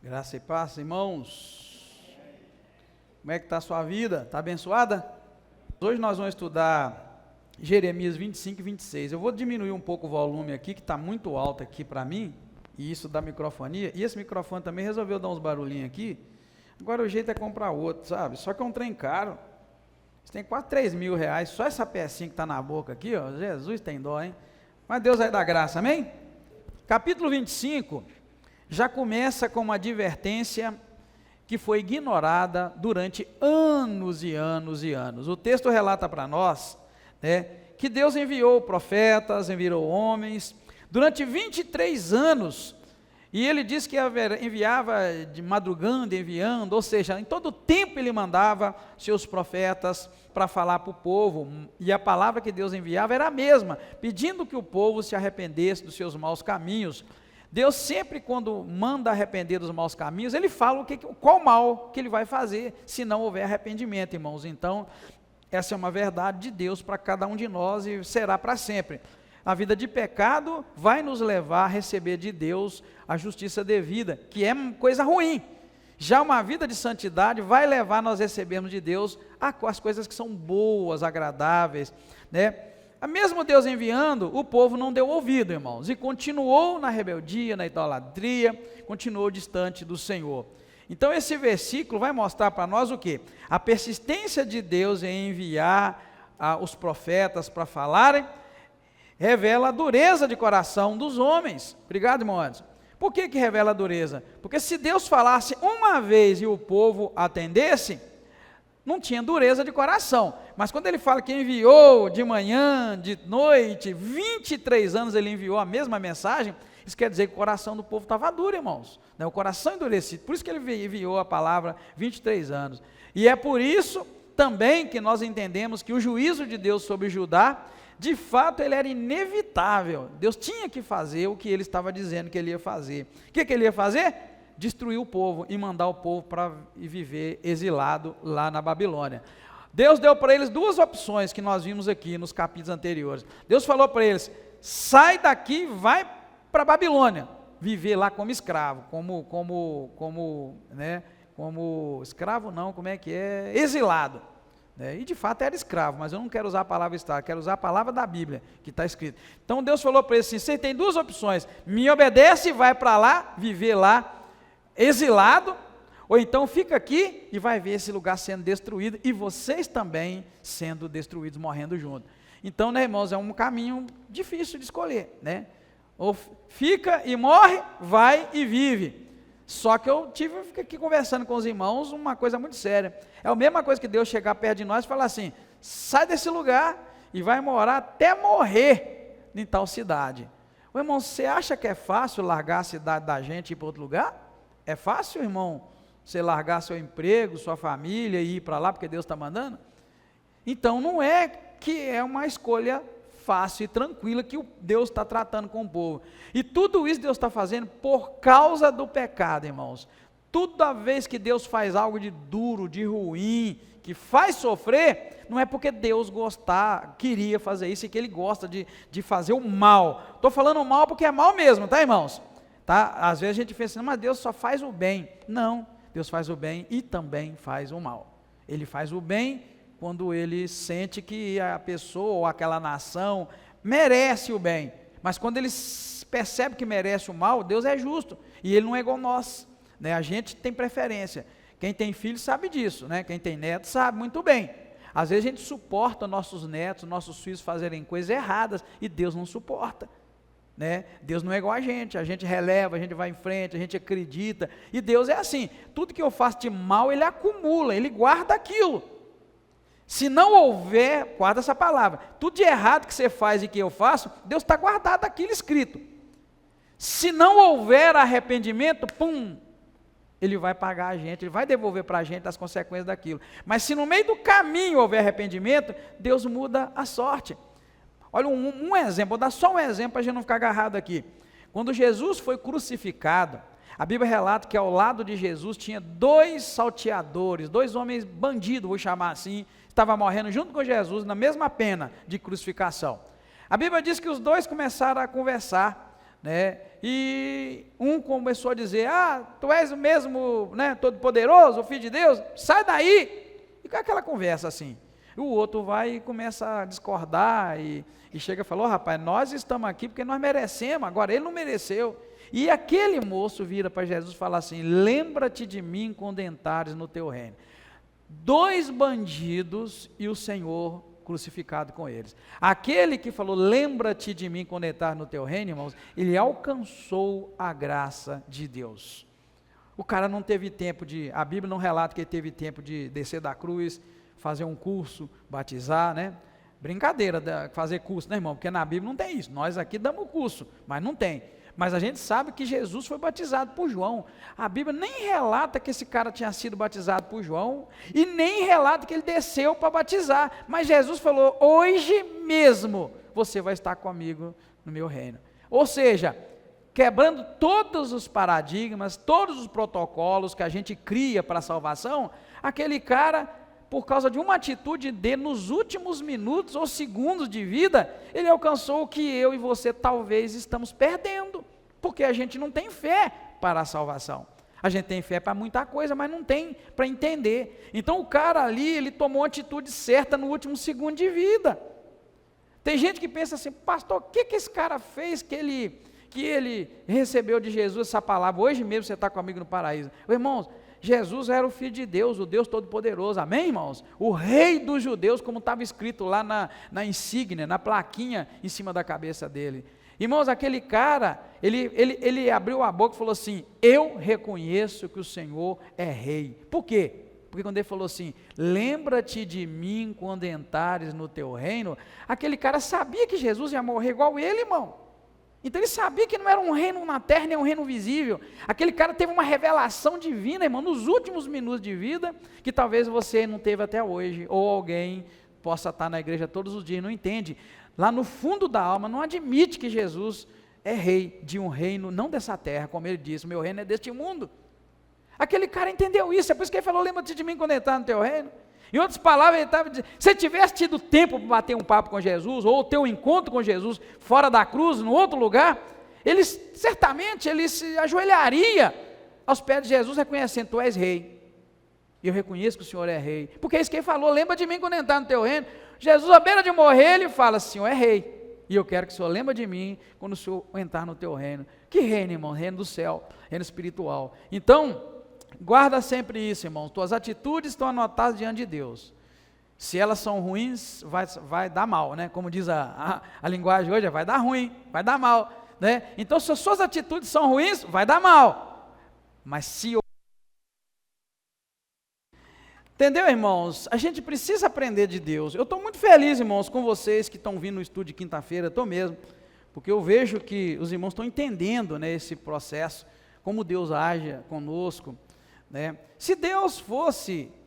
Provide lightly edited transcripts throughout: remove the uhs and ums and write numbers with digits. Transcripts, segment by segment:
Graça e paz, irmãos. Como é que está a sua vida? Está abençoada? Hoje nós vamos estudar Jeremias 25 e 26. Eu vou diminuir um pouco o volume aqui, que está muito alto aqui para mim, e isso da microfonia. E esse microfone também resolveu dar uns barulhinhos aqui. Agora o jeito é comprar outro, sabe? Só que é um trem caro. Você tem quase 3 mil reais, só essa pecinha que está na boca aqui, ó. Jesus tem dó, hein? Mas Deus vai dar graça, amém? Capítulo 25... já começa com uma advertência que foi ignorada durante anos e anos e anos. O texto relata para nós, que Deus enviou profetas, enviou homens, durante 23 anos, e ele diz que enviava de madrugada, enviando, ou seja, em todo tempo ele mandava seus profetas para falar para o povo, e a palavra que Deus enviava era a mesma, pedindo que o povo se arrependesse dos seus maus caminhos. Deus sempre, quando manda arrepender dos maus caminhos, ele fala qual mal que ele vai fazer, se não houver arrependimento, irmãos. Então, essa é uma verdade de Deus para cada um de nós e será para sempre. A vida de pecado vai nos levar a receber de Deus a justiça devida, que é coisa ruim. Já uma vida de santidade vai levar nós a recebermos de Deus as coisas que são boas, agradáveis, Mesmo Deus enviando, o povo não deu ouvido, irmãos, e continuou na rebeldia, na idolatria, continuou distante do Senhor. Então esse versículo vai mostrar para nós o quê? A persistência de Deus em enviar os profetas para falarem, revela a dureza de coração dos homens. Obrigado, irmão Anderson. Por que revela a dureza? Porque se Deus falasse uma vez e o povo atendesse, não tinha dureza de coração, mas quando ele fala que enviou de manhã, de noite, 23 anos ele enviou a mesma mensagem, isso quer dizer que o coração do povo estava duro, irmãos, o coração endurecido, por isso que ele enviou a palavra 23 anos, e é por isso também que nós entendemos que o juízo de Deus sobre Judá, de fato ele era inevitável, Deus tinha que fazer o que ele estava dizendo que ele ia fazer. O que ele ia fazer? Destruir o povo e mandar o povo para viver exilado lá na Babilônia. Deus deu para eles duas opções que nós vimos aqui nos capítulos anteriores. Deus falou para eles: sai daqui e vai para a Babilônia, viver lá como escravo, como escravo não, exilado. E de fato era escravo, mas eu não quero usar a palavra escravo, quero usar a palavra da Bíblia, que está escrito. Então Deus falou para eles assim: você tem duas opções, me obedece e vai para lá, viver lá, exilado, ou então fica aqui e vai ver esse lugar sendo destruído, e vocês também sendo destruídos, morrendo junto. Então, irmãos, é um caminho difícil de escolher, ou fica e morre, vai e vive. Só que eu fiquei aqui conversando com os irmãos, uma coisa muito séria, é a mesma coisa que Deus chegar perto de nós e falar assim: sai desse lugar e vai morar até morrer em tal cidade. Ô, irmão, você acha que é fácil largar a cidade da gente e ir para outro lugar? É fácil, irmão, você largar seu emprego, sua família e ir para lá porque Deus está mandando? Então não é que é uma escolha fácil e tranquila que Deus está tratando com o povo. E tudo isso Deus está fazendo por causa do pecado, irmãos. Toda vez que Deus faz algo de duro, de ruim, que faz sofrer, não é porque Deus queria fazer isso e que Ele gosta de fazer o mal. Estou falando o mal porque é mal mesmo, tá, irmãos? Às vezes a gente pensa assim: mas Deus só faz o bem. Não, Deus faz o bem e também faz o mal. Ele faz o bem quando ele sente que a pessoa ou aquela nação merece o bem, mas quando ele percebe que merece o mal, Deus é justo, e ele não é igual nós, a gente tem preferência. Quem tem filho sabe disso, quem tem neto sabe muito bem. Às vezes a gente suporta nossos netos, nossos filhos fazerem coisas erradas, e Deus não suporta. Deus não é igual a gente releva, a gente vai em frente, a gente acredita, e Deus é assim: tudo que eu faço de mal, Ele acumula, Ele guarda aquilo. Se não houver, guarda essa palavra, tudo de errado que você faz e que eu faço, Deus está guardado aquilo escrito. Se não houver arrependimento, Ele vai pagar a gente, Ele vai devolver para a gente as consequências daquilo. Mas se no meio do caminho houver arrependimento, Deus muda a sorte. Olha um exemplo, vou dar só um exemplo para a gente não ficar agarrado aqui. Quando Jesus foi crucificado, a Bíblia relata que ao lado de Jesus tinha 2 salteadores, 2 homens bandidos, vou chamar assim, estavam morrendo junto com Jesus na mesma pena de crucificação. A Bíblia diz que os 2 começaram a conversar, né? E um começou a dizer: tu és o mesmo, né, todo-poderoso, o Filho de Deus, sai daí. E com aquela conversa assim. E o outro vai e começa a discordar e chega e fala: rapaz, nós estamos aqui porque nós merecemos, agora ele não mereceu. E aquele moço vira para Jesus e fala assim: lembra-te de mim quando entrares no teu reino. 2 bandidos e o Senhor crucificado com eles. Aquele que falou: lembra-te de mim quando entrar no teu reino, irmãos, ele alcançou a graça de Deus. O cara não teve tempo a Bíblia não relata que ele teve tempo de descer da cruz, fazer um curso, batizar, né? Brincadeira, fazer curso, né, irmão? Porque na Bíblia não tem isso. Nós aqui damos curso, mas não tem. Mas a gente sabe que Jesus foi batizado por João. A Bíblia nem relata que esse cara tinha sido batizado por João, e nem relata que ele desceu para batizar. Mas Jesus falou: hoje mesmo você vai estar comigo no meu reino. Ou seja, quebrando todos os paradigmas, todos os protocolos que a gente cria para a salvação, aquele cara, por causa de uma atitude dele, nos últimos minutos ou segundos de vida, ele alcançou o que eu e você talvez estamos perdendo, porque a gente não tem fé para a salvação. A gente tem fé para muita coisa, mas não tem para entender. Então o cara ali, ele tomou a atitude certa no último segundo de vida. Tem gente que pensa assim: pastor, o que esse cara fez que ele recebeu de Jesus essa palavra? Hoje mesmo você está comigo no paraíso. Irmãos, Jesus era o Filho de Deus, o Deus Todo-Poderoso, amém, irmãos? O Rei dos Judeus, como estava escrito lá na insígnia, na plaquinha em cima da cabeça dele. Irmãos, aquele cara, ele abriu a boca e falou assim: eu reconheço que o Senhor é Rei. Por quê? Porque quando ele falou assim: lembra-te de mim quando entrares no teu reino, aquele cara sabia que Jesus ia morrer igual ele, irmão. Então ele sabia que não era um reino na terra, nem um reino visível. Aquele cara teve uma revelação divina, irmão, nos últimos minutos de vida, que talvez você não teve até hoje, ou alguém possa estar na igreja todos os dias e não entende. Lá no fundo da alma, não admite que Jesus é rei de um reino, não dessa terra, como ele disse: meu reino é deste mundo. Aquele cara entendeu isso, é por isso que ele falou: lembra-te de mim quando entrar no teu reino. Em outras palavras, ele estava dizendo: se tivesse tido tempo para bater um papo com Jesus, ou ter um encontro com Jesus fora da cruz, em outro lugar, certamente ele se ajoelharia aos pés de Jesus, reconhecendo: tu és rei, e eu reconheço que o Senhor é rei, porque é isso que ele falou: lembra de mim quando entrar no teu reino. Jesus, à beira de morrer, ele fala: o Senhor é rei, e eu quero que o Senhor lembre de mim quando o Senhor entrar no teu reino. Que reino, irmão? Reino do céu, reino espiritual. Então, guarda sempre isso, irmãos. Tuas atitudes estão anotadas diante de Deus. Se elas são ruins, vai dar mal, né? Como diz a linguagem hoje, vai dar ruim, vai dar mal, né? Então, se as suas atitudes são ruins, vai dar mal. Mas se... Entendeu, irmãos? A gente precisa aprender de Deus. Eu estou muito feliz, irmãos, com vocês que estão vindo no estúdio de quinta-feira, estou mesmo, porque eu vejo que os irmãos estão entendendo, né, esse processo, como Deus age conosco, né? Se Deus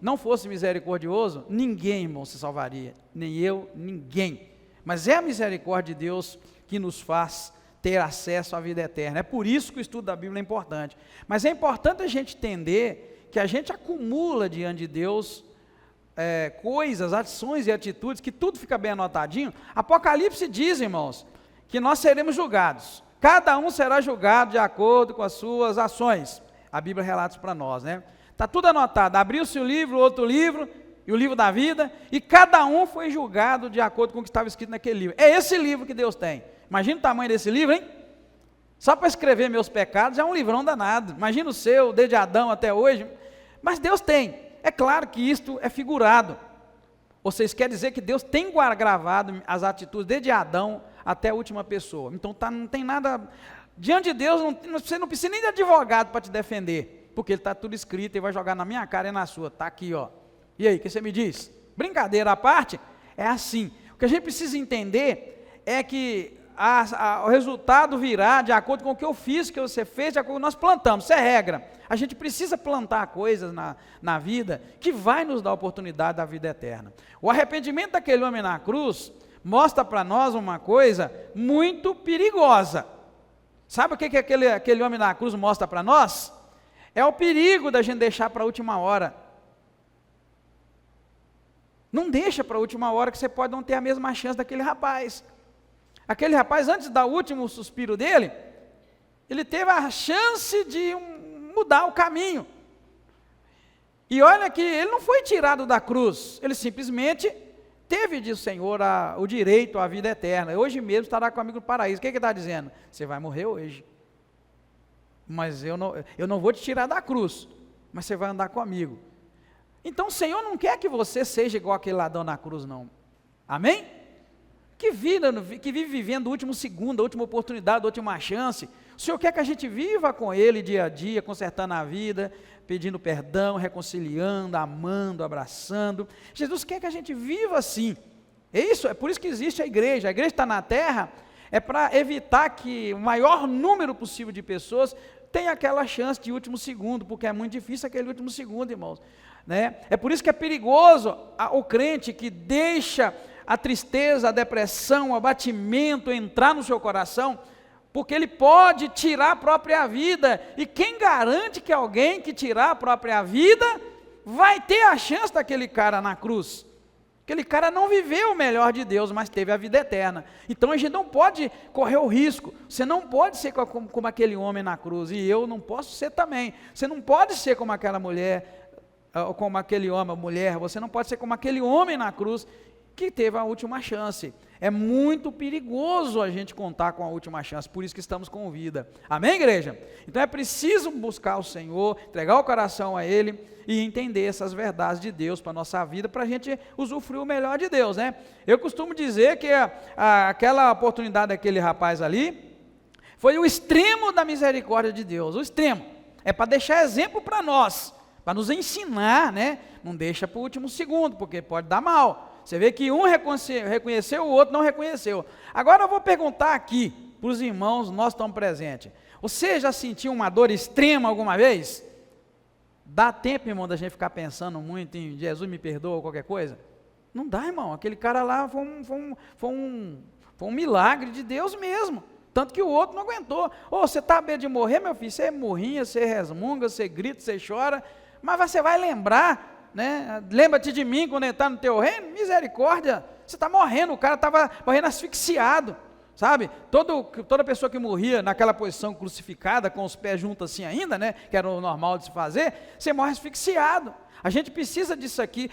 não fosse misericordioso, ninguém, irmão, se salvaria, nem eu, ninguém. Mas é a misericórdia de Deus que nos faz ter acesso à vida eterna. É por isso que o estudo da Bíblia é importante. Mas é importante a gente entender que a gente acumula diante de Deus coisas, ações e atitudes, que tudo fica bem anotadinho. Apocalipse diz, irmãos, que nós seremos julgados. Cada um será julgado de acordo com as suas ações. A Bíblia relata isso para nós, né? Está tudo anotado. Abriu-se o livro, outro livro, e o livro da vida, e cada um foi julgado de acordo com o que estava escrito naquele livro. É esse livro que Deus tem. Imagina o tamanho desse livro, hein? Só para escrever meus pecados já é um livrão danado. Imagina o seu, desde Adão até hoje. Mas Deus tem. É claro que isto é figurado. Vocês querem dizer que Deus tem gravado as atitudes desde Adão até a última pessoa. Então não tem nada... Diante de Deus, você não precisa nem de advogado para te defender, porque ele está tudo escrito e vai jogar na minha cara e na sua. Está aqui, ó. E aí, o que você me diz? Brincadeira à parte, é assim. O que a gente precisa entender é que o resultado virá de acordo com o que eu fiz, o que você fez, de acordo com o que nós plantamos. Isso é regra. A gente precisa plantar coisas na vida que vai nos dar a oportunidade da vida eterna. O arrependimento daquele homem na cruz mostra para nós uma coisa muito perigosa. Sabe o que aquele homem na cruz mostra para nós? É o perigo da gente deixar para a última hora. Não deixa para a última hora, que você pode não ter a mesma chance daquele rapaz. Aquele rapaz, antes do último suspiro dele, Ele teve a chance de mudar o caminho. E olha que ele não foi tirado da cruz, ele simplesmente teve de Senhor o direito à vida eterna. Hoje mesmo estará comigo no paraíso. O que ele está dizendo? Você vai morrer hoje. Mas eu não vou te tirar da cruz, mas você vai andar comigo. Então o Senhor não quer que você seja igual aquele ladrão na cruz, não. Amém? Que vive vivendo o último segundo, a última oportunidade, a última chance. O Senhor quer que a gente viva com Ele dia a dia, consertando a vida, pedindo perdão, reconciliando, amando, abraçando. Jesus quer que a gente viva assim. É por isso que existe a igreja. A igreja está na terra, é para evitar que o maior número possível de pessoas tenha aquela chance de último segundo, porque é muito difícil aquele último segundo, irmãos. Né? É por isso que é perigoso o crente que deixa a tristeza, a depressão, o abatimento entrar no seu coração, porque ele pode tirar a própria vida, e quem garante que alguém que tirar a própria vida, vai ter a chance daquele cara na cruz? Aquele cara não viveu o melhor de Deus, mas teve a vida eterna. Então a gente não pode correr o risco, você não pode ser como aquele homem na cruz, e eu não posso ser também. Você não pode ser como aquela mulher, ou como aquele homem, mulher, você não pode ser como aquele homem na cruz, que teve a última chance. É muito perigoso a gente contar com a última chance, por isso que estamos com vida. Amém, igreja? Então é preciso buscar o Senhor, entregar o coração a Ele e entender essas verdades de Deus para a nossa vida, para a gente usufruir o melhor de Deus, né? Eu costumo dizer que aquela oportunidade daquele rapaz ali foi o extremo da misericórdia de Deus, o extremo. É para deixar exemplo para nós, para nos ensinar, né? Não deixa para o último segundo, porque pode dar mal. Você vê que um reconheceu, o outro não reconheceu. Agora eu vou perguntar aqui, para os irmãos, nós estamos presentes. Você já sentiu uma dor extrema alguma vez? Dá tempo, irmão, da gente ficar pensando muito em Jesus me perdoa ou qualquer coisa? Não dá, irmão. Aquele cara lá foi um milagre de Deus mesmo. Tanto que o outro não aguentou. Você está à beira de morrer, meu filho? Você morrinha, você resmunga, você grita, você chora, mas você vai lembrar, né? Lembra-te de mim quando entrar no teu reino? Misericórdia, você está morrendo, o cara estava morrendo asfixiado, sabe? Toda pessoa que morria naquela posição crucificada, com os pés juntos assim ainda, né? Que era o normal de se fazer, você morre asfixiado. A gente precisa disso aqui,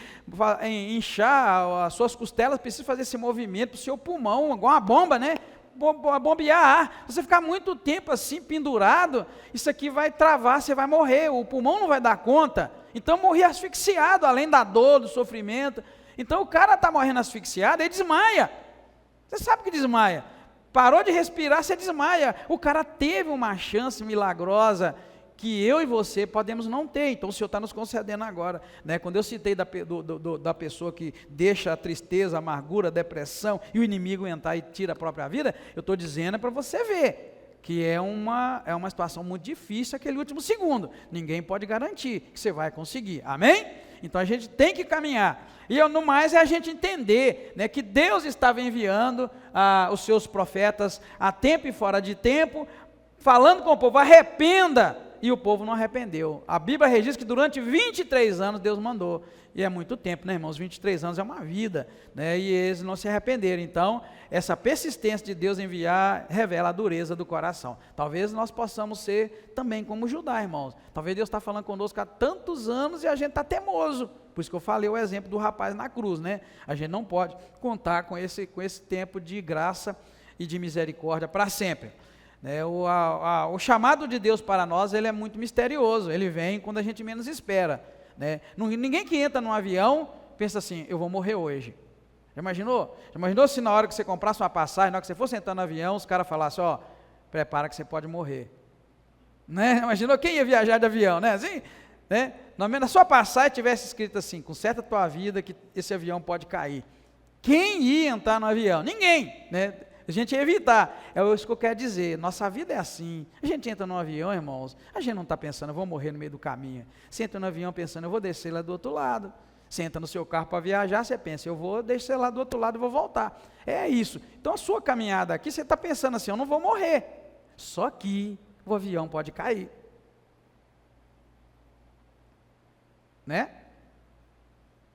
inchar as suas costelas, precisa fazer esse movimento para o seu pulmão, igual uma bomba, né? Bombear ar. Você ficar muito tempo assim pendurado, isso aqui vai travar, você vai morrer, o pulmão não vai dar conta. Então morria asfixiado, além da dor, do sofrimento. Então o cara está morrendo asfixiado, ele desmaia. Você sabe que desmaia. Parou de respirar, você desmaia. O cara teve uma chance milagrosa que eu e você podemos não ter. Então o Senhor está nos concedendo agora, né? Quando eu citei da pessoa que deixa a tristeza, a amargura, a depressão e o inimigo entrar e tira a própria vida, eu estou dizendo para você ver que é uma situação muito difícil aquele último segundo. Ninguém pode garantir que você vai conseguir. Amém? Então a gente tem que caminhar. E no mais é a gente entender, né, que Deus estava enviando os seus profetas a tempo e fora de tempo, falando com o povo, arrependa. E o povo não arrependeu. A Bíblia registra que durante 23 anos Deus mandou. E é muito tempo, né, irmãos? 23 anos é uma vida, né? E eles não se arrependeram. Então, essa persistência de Deus enviar revela a dureza do coração. Talvez nós possamos ser também como Judá, irmãos. Talvez Deus está falando conosco há tantos anos e a gente está teimoso. Por isso que eu falei o exemplo do rapaz na cruz, né? A gente não pode contar com esse tempo de graça e de misericórdia para sempre. O chamado de Deus para nós, ele é muito misterioso, ele vem quando a gente menos espera, né? Ninguém que entra num avião pensa assim, eu vou morrer hoje. Já imaginou? Já imaginou se na hora que você comprasse uma passagem, na hora que você fosse entrar no avião, os caras falassem, prepara que você pode morrer, né? Imaginou quem ia viajar de avião, né? Assim, né? Na sua passagem tivesse escrito assim, conserta a tua vida que esse avião pode cair. Quem ia entrar no avião? Ninguém, né? A gente ia evitar. É isso que eu quero dizer. Nossa vida é assim. A gente entra no avião, irmãos, a gente não está pensando, eu vou morrer no meio do caminho. Você entra no avião pensando, eu vou descer lá do outro lado. Você entra no seu carro para viajar, você pensa, eu vou descer lá do outro lado e vou voltar. É isso. Então a sua caminhada aqui, você está pensando assim, eu não vou morrer. Só que o avião pode cair. Né?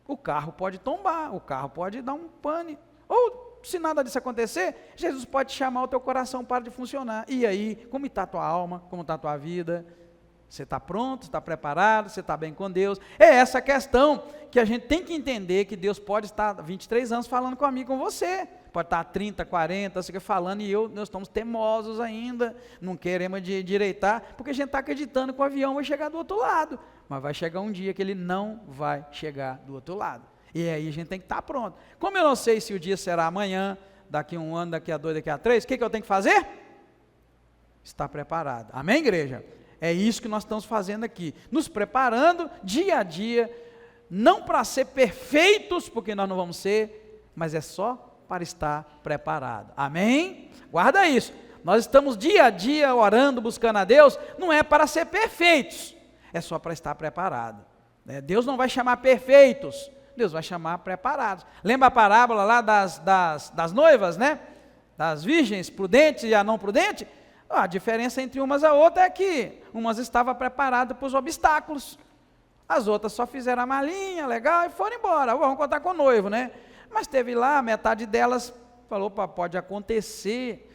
O carro pode tombar, o carro pode dar um pane. Ou se nada disso acontecer, Jesus pode chamar o teu coração para de funcionar. E aí, como está a tua alma? Como está a tua vida? Você está pronto? Está preparado? Você está bem com Deus? É essa questão que a gente tem que entender, que Deus pode estar 23 anos falando comigo, com você. Pode estar 30, 40, você falando, e nós estamos teimosos ainda, não queremos endireitar, porque a gente está acreditando que o avião vai chegar do outro lado. Mas vai chegar um dia que ele não vai chegar do outro lado. E aí a gente tem que estar pronto. Como eu não sei se o dia será amanhã, daqui a 1 ano, daqui a 2, daqui a 3, o que eu tenho que fazer? Estar preparado. Amém, igreja? É isso que nós estamos fazendo aqui, nos preparando dia a dia, não para ser perfeitos, porque nós não vamos ser, mas é só para estar preparado. Amém? Guarda isso. Nós estamos dia a dia orando, buscando a Deus, não é para ser perfeitos, é só para estar preparado. Deus não vai chamar perfeitos, Deus vai chamar preparados. Lembra a parábola lá das noivas, né? Das virgens prudentes e a não prudente? A diferença entre umas e a outra é que umas estavam preparadas para os obstáculos, as outras só fizeram a malinha, legal, e foram embora. Vamos contar com o noivo, né? Mas teve lá, metade delas falou, pode acontecer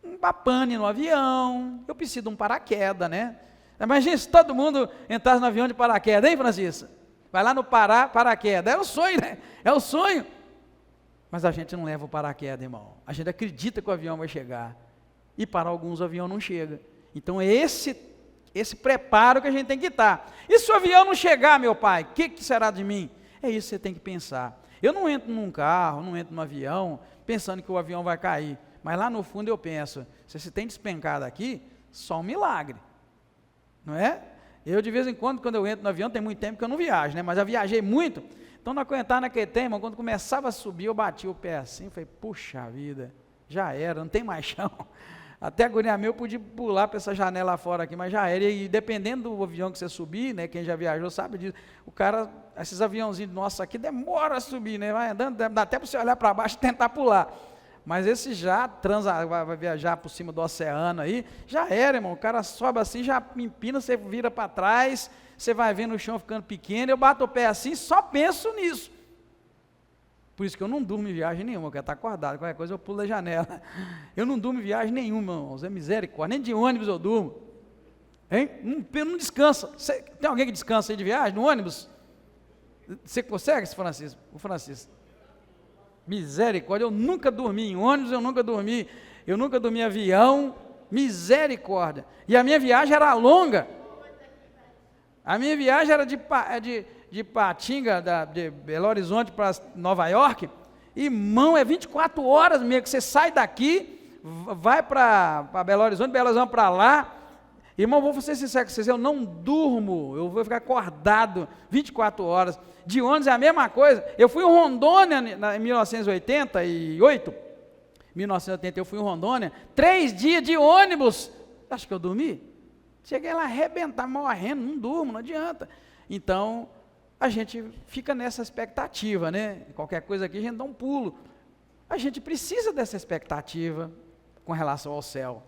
um pane no avião, eu preciso de um paraquedas, né? Imagina se todo mundo entrasse no avião de paraquedas, hein, Francisco? Vai lá no paraquedas, é o sonho, né? É o sonho. Mas a gente não leva o paraquedas, irmão. A gente acredita que o avião vai chegar. E para alguns o avião não chega. Então é esse preparo que a gente tem que estar. E se o avião não chegar, meu pai, o que será de mim? É isso que você tem que pensar. Eu não entro num carro, não entro num avião, pensando que o avião vai cair. Mas lá no fundo eu penso, se você tem despencado aqui, só um milagre. Não é? Eu de vez em quando eu entro no avião, tem muito tempo que eu não viajo, né? Mas eu viajei muito, então não aguentava naquele tempo, quando começava a subir, eu bati o pé assim, falei, puxa vida, já era, não tem mais chão. Até a guria meu podia pular para essa janela fora aqui, mas já era, e dependendo do avião que você subir, né, quem já viajou sabe disso, o cara, esses aviãozinhos nossos aqui, demora a subir, né, vai andando, dá até para você olhar para baixo e tentar pular, mas esse já vai viajar por cima do oceano aí, já era, irmão, o cara sobe assim, já empina, você vira para trás, você vai vendo o chão ficando pequeno, eu bato o pé assim, só penso nisso. Por isso que eu não durmo em viagem nenhuma, eu quero estar acordado, qualquer coisa eu pulo da janela. Eu não durmo em viagem nenhuma, irmãos, é misericórdia, nem de ônibus eu durmo. Hein? Não descansa. Tem alguém que descansa aí de viagem, no ônibus? Você consegue, Francisco? O Francisco. Misericórdia, eu nunca dormi em ônibus, eu nunca dormi em avião, misericórdia. E a minha viagem era longa. A minha viagem era de Patinga, de Belo Horizonte para Nova York, irmão, é 24 horas mesmo, que você sai daqui, vai para Belo Horizonte para lá, irmão, vou ser sincero com vocês, eu não durmo, eu vou ficar acordado 24 horas, de ônibus é a mesma coisa, eu fui em Rondônia em 1988, eu fui em Rondônia, 3 dias de ônibus, acho que eu dormi? Cheguei lá arrebentar, morrendo, não durmo, não adianta, então a gente fica nessa expectativa, né? Qualquer coisa aqui a gente dá um pulo. A gente precisa dessa expectativa com relação ao céu.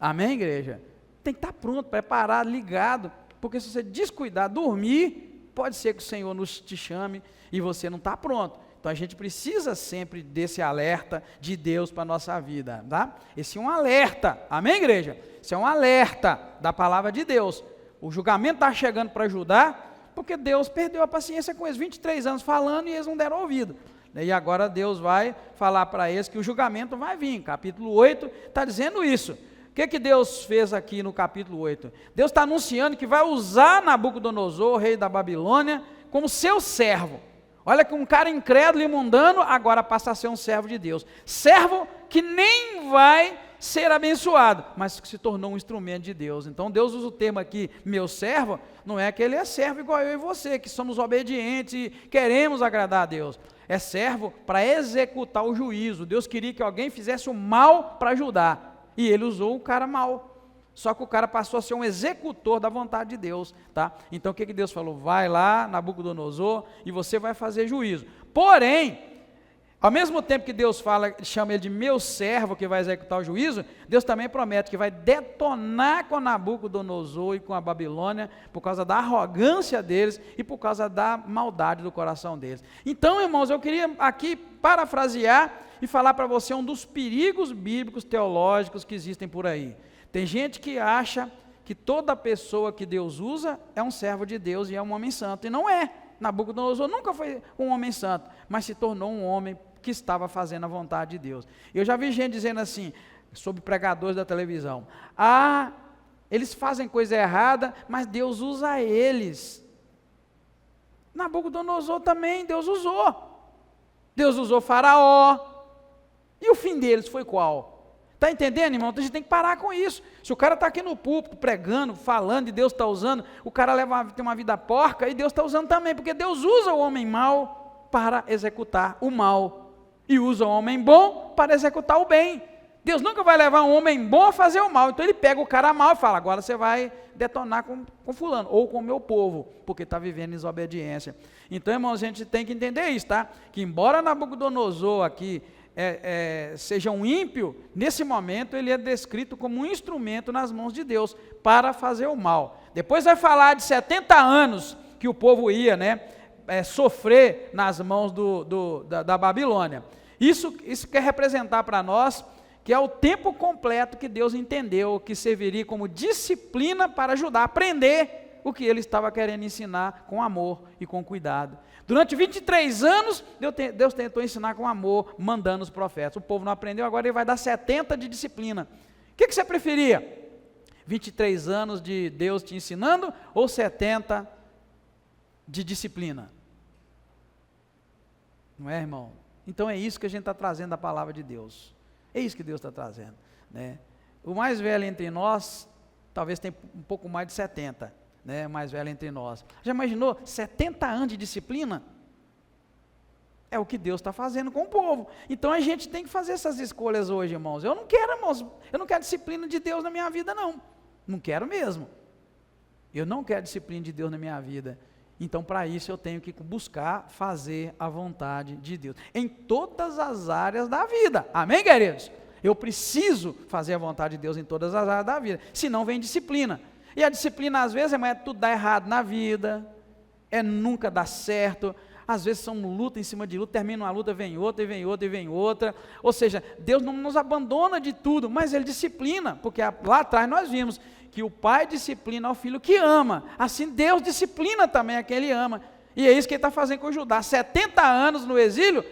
Amém, igreja? Tem que estar pronto, preparado, ligado, porque se você descuidar, dormir, pode ser que o Senhor te chame e você não está pronto. Então a gente precisa sempre desse alerta de Deus para a nossa vida, tá? Esse é um alerta, amém, igreja? Esse é um alerta da palavra de Deus. O julgamento está chegando para ajudar, porque Deus perdeu a paciência com eles, 23 anos falando e eles não deram ouvido. E agora Deus vai falar para eles que o julgamento vai vir. Capítulo 8 está dizendo isso. O que Deus fez aqui no capítulo 8? Deus está anunciando que vai usar Nabucodonosor, rei da Babilônia, como seu servo. Olha que um cara incrédulo e mundano agora passa a ser um servo de Deus. Servo que nem vai ser abençoado, mas que se tornou um instrumento de Deus. Então Deus usa o termo aqui, meu servo, não é que ele é servo igual eu e você, que somos obedientes e queremos agradar a Deus. É servo para executar o juízo. Deus queria que alguém fizesse o mal para ajudar, e ele usou o cara mal. Só que o cara passou a ser um executor da vontade de Deus, tá? Então o que Deus falou? Vai lá, Nabucodonosor, e você vai fazer juízo. Porém, ao mesmo tempo que Deus chama ele de meu servo, que vai executar o juízo, Deus também promete que vai detonar com Nabucodonosor e com a Babilônia, por causa da arrogância deles e por causa da maldade do coração deles. Então, irmãos, eu queria aqui parafrasear e falar para você um dos perigos bíblicos teológicos que existem por aí. Tem gente que acha que toda pessoa que Deus usa é um servo de Deus e é um homem santo, e não é. Nabucodonosor nunca foi um homem santo, mas se tornou um homem que estava fazendo a vontade de Deus. Eu já vi gente dizendo assim, sobre pregadores da televisão, eles fazem coisa errada, mas Deus usa eles. Nabucodonosor também, Deus usou. Deus usou Faraó, e o fim deles foi qual? Está entendendo, irmão? Então a gente tem que parar com isso. Se o cara está aqui no púlpito, pregando, falando, e Deus está usando, o cara tem uma vida porca, e Deus está usando também, porque Deus usa o homem mau para executar o mal, e usa o homem bom para executar o bem. Deus nunca vai levar um homem bom a fazer o mal, então ele pega o cara mau e fala, agora você vai detonar com fulano, ou com o meu povo, porque está vivendo em desobediência. Então, irmãos, a gente tem que entender isso, tá? Que embora Nabucodonosor aqui seja um ímpio, nesse momento ele é descrito como um instrumento nas mãos de Deus para fazer o mal. Depois vai falar de 70 anos que o povo ia sofrer nas mãos da Babilônia. Isso quer representar para nós que é o tempo completo que Deus entendeu que serviria como disciplina para ajudar a aprender o que ele estava querendo ensinar com amor e com cuidado. Durante 23 anos, Deus tentou ensinar com amor, mandando os profetas. O povo não aprendeu, agora ele vai dar 70 de disciplina. O que você preferia? 23 anos de Deus te ensinando ou 70 de disciplina? Não é, irmão? Então é isso que a gente está trazendo da palavra de Deus. É isso que Deus está trazendo, né? O mais velho entre nós, talvez tenha um pouco mais de 70, né? Mais velho entre nós. Já imaginou 70 anos de disciplina? É o que Deus está fazendo com o povo. Então a gente tem que fazer essas escolhas hoje, irmãos. Eu não quero disciplina de Deus na minha vida, não. Não quero mesmo. Eu não quero disciplina de Deus na minha vida. Então, para isso, eu tenho que buscar fazer a vontade de Deus, em todas as áreas da vida, amém, queridos? Eu preciso fazer a vontade de Deus em todas as áreas da vida, senão vem disciplina, e a disciplina às vezes é tudo dar errado na vida, nunca dar certo, às vezes são luta em cima de luta, termina uma luta, vem outra, e vem outra, e vem outra, ou seja, Deus não nos abandona de tudo, mas Ele disciplina, porque lá atrás nós vimos que o pai disciplina ao filho que ama, assim Deus disciplina também a quem Ele ama, e é isso que Ele está fazendo com Judá. 70 anos no exílio,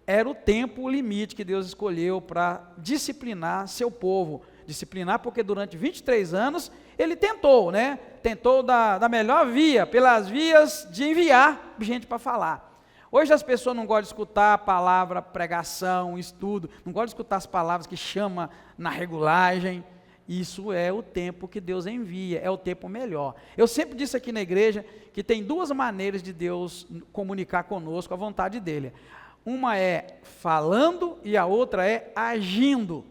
era o tempo limite que Deus escolheu para disciplinar seu povo, disciplinar porque durante 23 anos, Ele tentou, né? Tentou da melhor via, pelas vias de enviar gente para falar. Hoje as pessoas não gostam de escutar a palavra pregação, estudo, não gostam de escutar as palavras que chama na regulagem. Isso é o tempo que Deus envia, é o tempo melhor. Eu sempre disse aqui na igreja que tem duas maneiras de Deus comunicar conosco a vontade dEle. Uma é falando e a outra é agindo.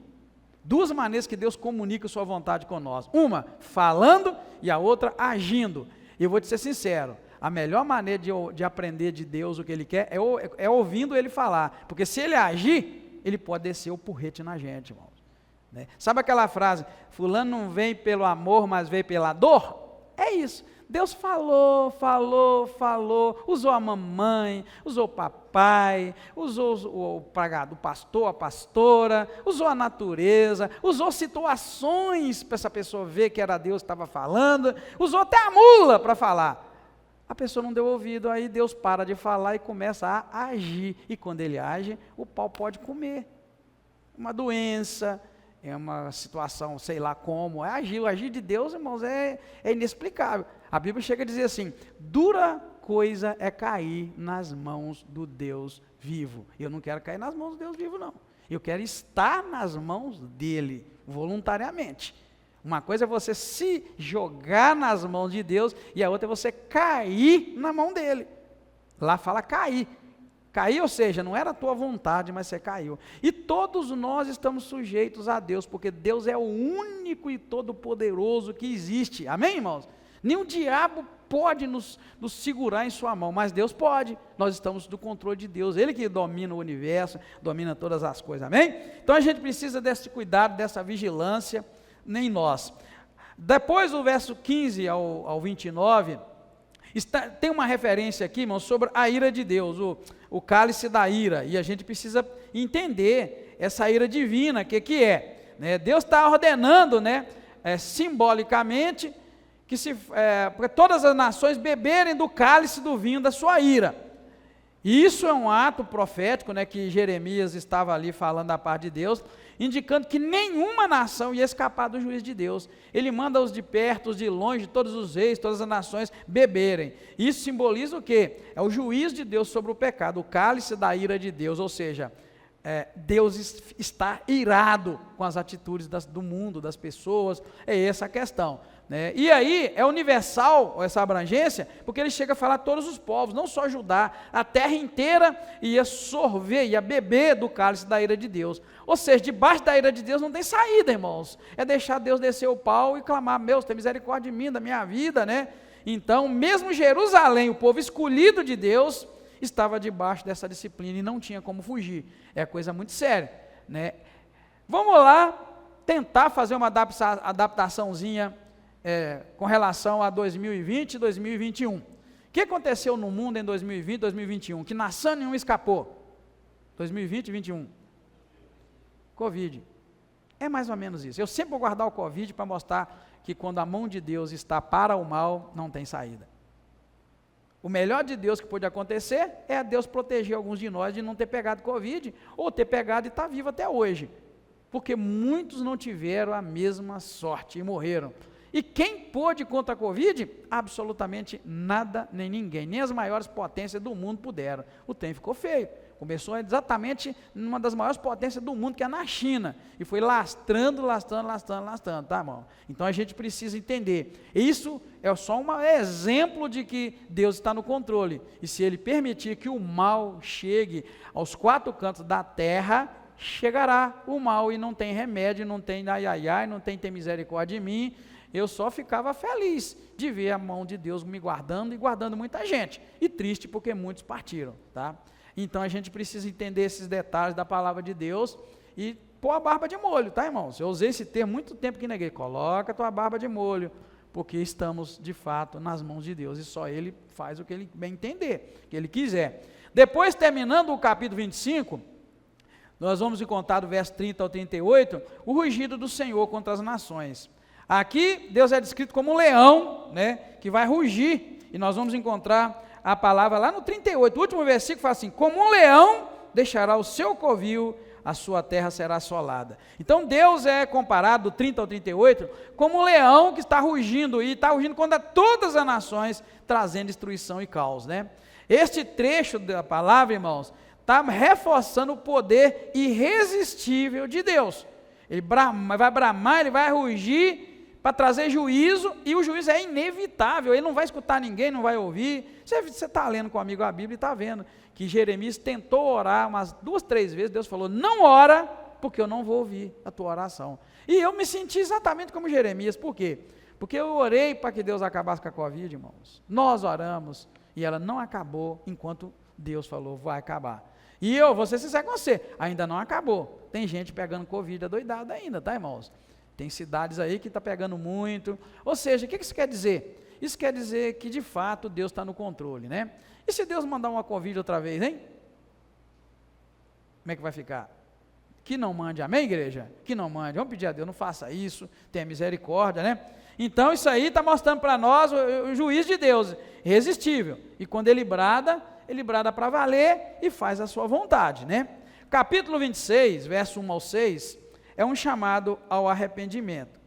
Duas maneiras que Deus comunica a sua vontade conosco. Uma, falando, e a outra, agindo. E eu vou te ser sincero, a melhor maneira de aprender de Deus o que Ele quer é ouvindo Ele falar. Porque se Ele agir, Ele pode descer o porrete na gente, irmão. Né? Sabe aquela frase, fulano não vem pelo amor, mas vem pela dor? É isso, Deus falou, usou a mamãe, usou o papai, usou o pastor, a pastora, usou a natureza, usou situações para essa pessoa ver que era Deus que estava falando, usou até a mula para falar. A pessoa não deu ouvido, aí Deus para de falar e começa a agir, e quando Ele age, o pau pode comer. Uma doença, é uma situação, sei lá como, o agir de Deus, irmãos, é inexplicável. A Bíblia chega a dizer assim, dura coisa é cair nas mãos do Deus vivo. Eu não quero cair nas mãos do Deus vivo, não. Eu quero estar nas mãos dEle, voluntariamente. Uma coisa é você se jogar nas mãos de Deus, e a outra é você cair na mão dEle. Lá fala cair. Cair, ou seja, não era a tua vontade, mas você caiu. E todos nós estamos sujeitos a Deus, porque Deus é o único e todo-poderoso que existe. Amém, irmãos? Nenhum diabo pode nos segurar em sua mão, mas Deus pode. Nós estamos do controle de Deus. Ele que domina o universo, domina todas as coisas. Amém? Então a gente precisa desse cuidado, dessa vigilância em nós. Depois do verso 15 ao 29... Tem uma referência aqui, irmãos, sobre a ira de Deus, o cálice da ira, e a gente precisa entender essa ira divina, o que é, né? Deus está ordenando, né, simbolicamente, para todas as nações beberem do cálice do vinho da sua ira. E isso é um ato profético, né, que Jeremias estava ali falando da parte de Deus, indicando que nenhuma nação ia escapar do juízo de Deus. Ele manda os de perto, os de longe, todos os reis, todas as nações beberem. Isso simboliza o quê? É o juízo de Deus sobre o pecado, o cálice da ira de Deus, ou seja, Deus está irado com as atitudes do mundo, das pessoas, é essa a questão, né? E aí é universal essa abrangência, porque ele chega a falar a todos os povos, não só Judá, a terra inteira ia sorver, ia beber do cálice da ira de Deus. Ou seja, debaixo da ira de Deus não tem saída, irmãos, é deixar Deus descer o pau e clamar: meu, tem misericórdia de mim, da minha vida, né? Então, mesmo Jerusalém, o povo escolhido de Deus, estava debaixo dessa disciplina e não tinha como fugir. É coisa muito séria, né? Vamos lá tentar fazer uma adaptaçãozinha com relação a 2020 e 2021. O que aconteceu no mundo em 2020 e 2021? Que nação nenhuma escapou? 2020 e 2021. Covid. É mais ou menos isso. Eu sempre vou guardar o Covid para mostrar que quando a mão de Deus está para o mal, não tem saída. O melhor de Deus que pode acontecer é Deus proteger alguns de nós de não ter pegado Covid, ou ter pegado e estar vivo até hoje, porque muitos não tiveram a mesma sorte e morreram. E quem pôde contra a Covid? Absolutamente nada, nem ninguém, nem as maiores potências do mundo puderam. O trem ficou feio. Começou exatamente numa das maiores potências do mundo, que é na China, e foi lastrando, tá, irmão? Então a gente precisa entender, isso é só um exemplo de que Deus está no controle, e se Ele permitir que o mal chegue aos quatro cantos da terra, chegará o mal, e não tem remédio, não tem ai, não tem misericórdia de mim. Eu só ficava feliz de ver a mão de Deus me guardando, e guardando muita gente, e triste porque muitos partiram, tá? Então a gente precisa entender esses detalhes da palavra de Deus e pôr a barba de molho, tá, irmãos? Eu usei esse termo muito tempo aqui na igreja: coloca a tua barba de molho, porque estamos de fato nas mãos de Deus, e só Ele faz o que Ele bem entender, o que Ele quiser. Depois, terminando o capítulo 25, nós vamos encontrar do verso 30 ao 38, o rugido do Senhor contra as nações. Aqui Deus é descrito como um leão, né, que vai rugir, e nós vamos encontrar a palavra lá no 38, o último versículo fala assim: como um leão deixará o seu covil, a sua terra será assolada. Então Deus é comparado, do 30 ao 38, como um leão que está rugindo, e está rugindo contra todas as nações, trazendo destruição e caos, né? Este trecho da palavra, irmãos, está reforçando o poder irresistível de Deus. Ele vai bramar, ele vai rugir para trazer juízo, e o juízo é inevitável, ele não vai escutar ninguém, não vai ouvir. Você está lendo comigo a Bíblia e está vendo que Jeremias tentou orar umas 2, 3 vezes, Deus falou: não ora, porque eu não vou ouvir a tua oração. E eu me senti exatamente como Jeremias. Por quê? Porque eu orei para que Deus acabasse com a Covid, irmãos. Nós oramos, e ela não acabou enquanto Deus falou: vai acabar. E eu vou ser sincero com você, ainda não acabou. Tem gente pegando Covid adoidada ainda, tá, irmãos? Tem cidades aí que está pegando muito. Ou seja, o que isso quer dizer? Isso quer dizer que de fato Deus está no controle, né? E se Deus mandar uma Covid outra vez, hein? Como é que vai ficar? Que não mande, amém, igreja? Que não mande. Vamos pedir a Deus: não faça isso, tenha misericórdia, né? Então isso aí está mostrando para nós o juízo de Deus, irresistível. E quando ele brada para valer e faz a sua vontade, né? Capítulo 26, verso 1 ao 6, é um chamado ao arrependimento.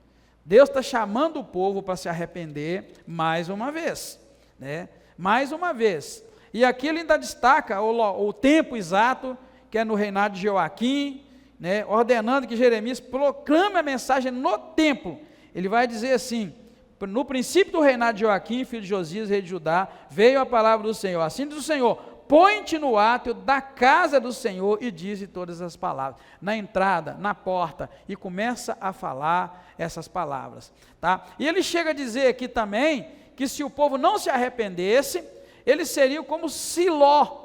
Deus está chamando o povo para se arrepender mais uma vez, né? Mais uma vez. E aqui ele ainda destaca o tempo exato, que é no reinado de Joaquim, né? Ordenando que Jeremias proclame a mensagem no templo. Ele vai dizer assim: no princípio do reinado de Joaquim, filho de Josias, rei de Judá, veio a palavra do Senhor. Assim diz o Senhor: põe-te no átrio da casa do Senhor e dize todas as palavras, na entrada, na porta, e começa a falar essas palavras, tá? E ele chega a dizer aqui também, que se o povo não se arrependesse, eles seriam como Siló,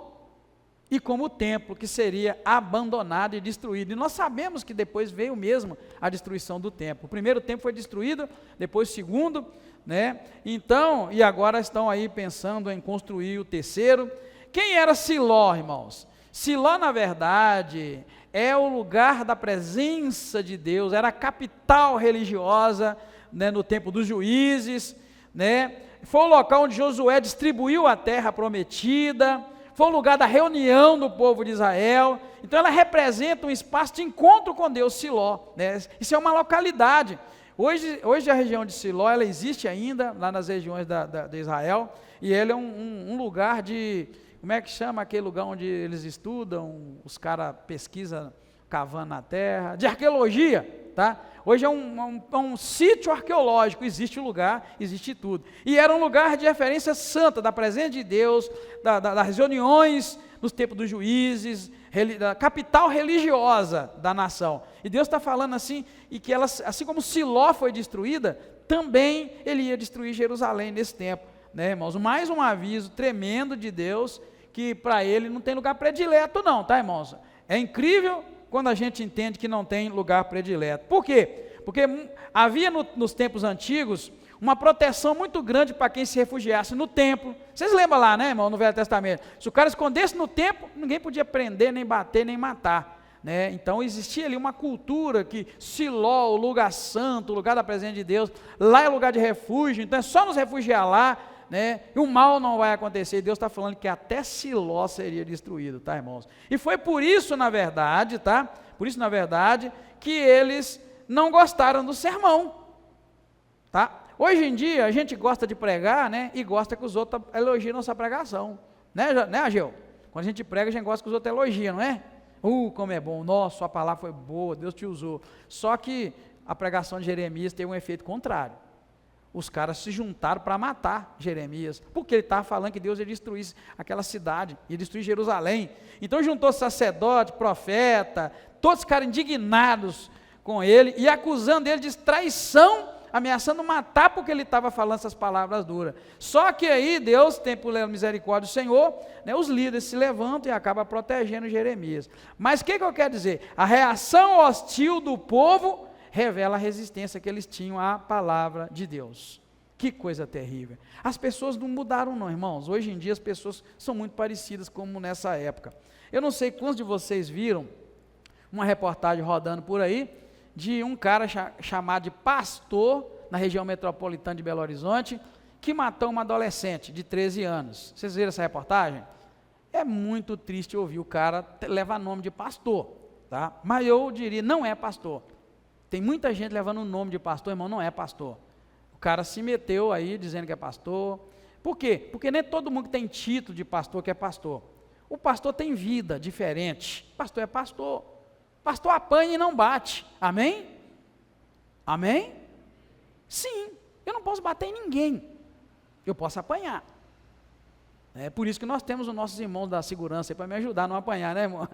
e como o templo, que seria abandonado e destruído. E nós sabemos que depois veio mesmo a destruição do templo. O primeiro templo foi destruído, depois o segundo, né? Então, e agora estão aí pensando em construir o terceiro. Quem era Siló, irmãos? Siló, na verdade, é o lugar da presença de Deus, era a capital religiosa, né, no tempo dos juízes, né? Foi o local onde Josué distribuiu a terra prometida, foi o lugar da reunião do povo de Israel. Então ela representa um espaço de encontro com Deus, Siló, né? Isso é uma localidade. Hoje a região de Siló, ela existe ainda, lá nas regiões de Israel, e ele é um lugar de, como é que chama aquele lugar onde eles estudam, os caras pesquisam, cavando na terra, de arqueologia, tá? Hoje é um sítio arqueológico, existe o lugar, existe tudo. E era um lugar de referência santa, da presença de Deus, das reuniões nos tempos dos juízes, da capital religiosa da nação. E Deus está falando assim, e que ela, assim como Siló foi destruída, também ele ia destruir Jerusalém nesse tempo, né, irmãos? Mais um aviso tremendo de Deus, que para ele não tem lugar predileto não, tá, irmãos? É incrível quando a gente entende que não tem lugar predileto. Por quê? Porque havia nos tempos antigos uma proteção muito grande para quem se refugiasse no templo. Vocês lembram lá, né, irmão, no Velho Testamento? Se o cara escondesse no templo, ninguém podia prender, nem bater, nem matar, né? Então existia ali uma cultura que Siló, o lugar santo, o lugar da presença de Deus, lá é lugar de refúgio, então é só nos refugiar lá, né? E o mal não vai acontecer. E Deus está falando que até Siló seria destruído, tá, irmãos? E foi por isso, na verdade, tá? Por isso, na verdade, que eles não gostaram do sermão, tá? Hoje em dia, a gente gosta de pregar, né? E gosta que os outros elogiem nossa pregação, né, Ageu? Quando a gente prega, a gente gosta que os outros elogiam, não é? Como é bom, nossa, sua palavra foi boa, Deus te usou. Só que a pregação de Jeremias teve um efeito contrário. Os caras se juntaram para matar Jeremias, porque ele estava falando que Deus ia destruir aquela cidade, ia destruir Jerusalém. Então juntou sacerdote, profeta, todos ficaram indignados com ele e acusando ele de traição, ameaçando matar porque ele estava falando essas palavras duras. Só que aí Deus tem por misericórdia do Senhor, né, os líderes se levantam e acabam protegendo Jeremias. Mas o que eu quero dizer? A reação hostil do povo revela a resistência que eles tinham à palavra de Deus. Que coisa terrível. As pessoas não mudaram não, irmãos. Hoje em dia as pessoas são muito parecidas como nessa época. Eu não sei quantos de vocês viram uma reportagem rodando por aí, de um cara chamado de pastor, na região metropolitana de Belo Horizonte, que matou uma adolescente de 13 anos. Vocês viram essa reportagem? É muito triste ouvir o cara levar nome de pastor, tá? Mas eu diria, não é pastor. Tem muita gente levando o nome de pastor, irmão, não é pastor. O cara se meteu aí dizendo que é pastor. Por quê? Porque nem todo mundo que tem título de pastor que é pastor. O pastor tem vida diferente. Pastor é pastor. Pastor apanha e não bate. Amém? Amém? Sim. Eu não posso bater em ninguém. Eu posso apanhar. É por isso que nós temos os nossos irmãos da segurança para me ajudar a não apanhar, né, irmão?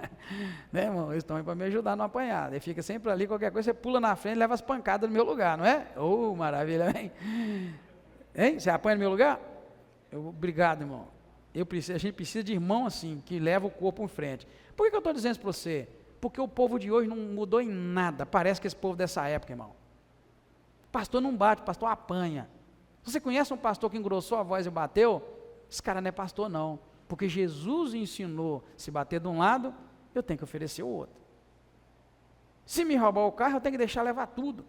Né, irmão? Eles estão aí para me ajudar a não apanhar. Ele fica sempre ali, qualquer coisa, você pula na frente e leva as pancadas no meu lugar, não é? Maravilha, hein? Hein? Você apanha no meu lugar? Obrigado, irmão. A gente precisa de irmão assim, que leva o corpo em frente. Por que eu estou dizendo isso para você? Porque o povo de hoje não mudou em nada. Parece que esse povo dessa época, irmão. Pastor não bate, pastor apanha. Você conhece um pastor que engrossou a voz e bateu? Esse cara não é pastor não, porque Jesus ensinou, se bater de um lado, eu tenho que oferecer o outro. Se me roubar o carro, eu tenho que deixar levar tudo.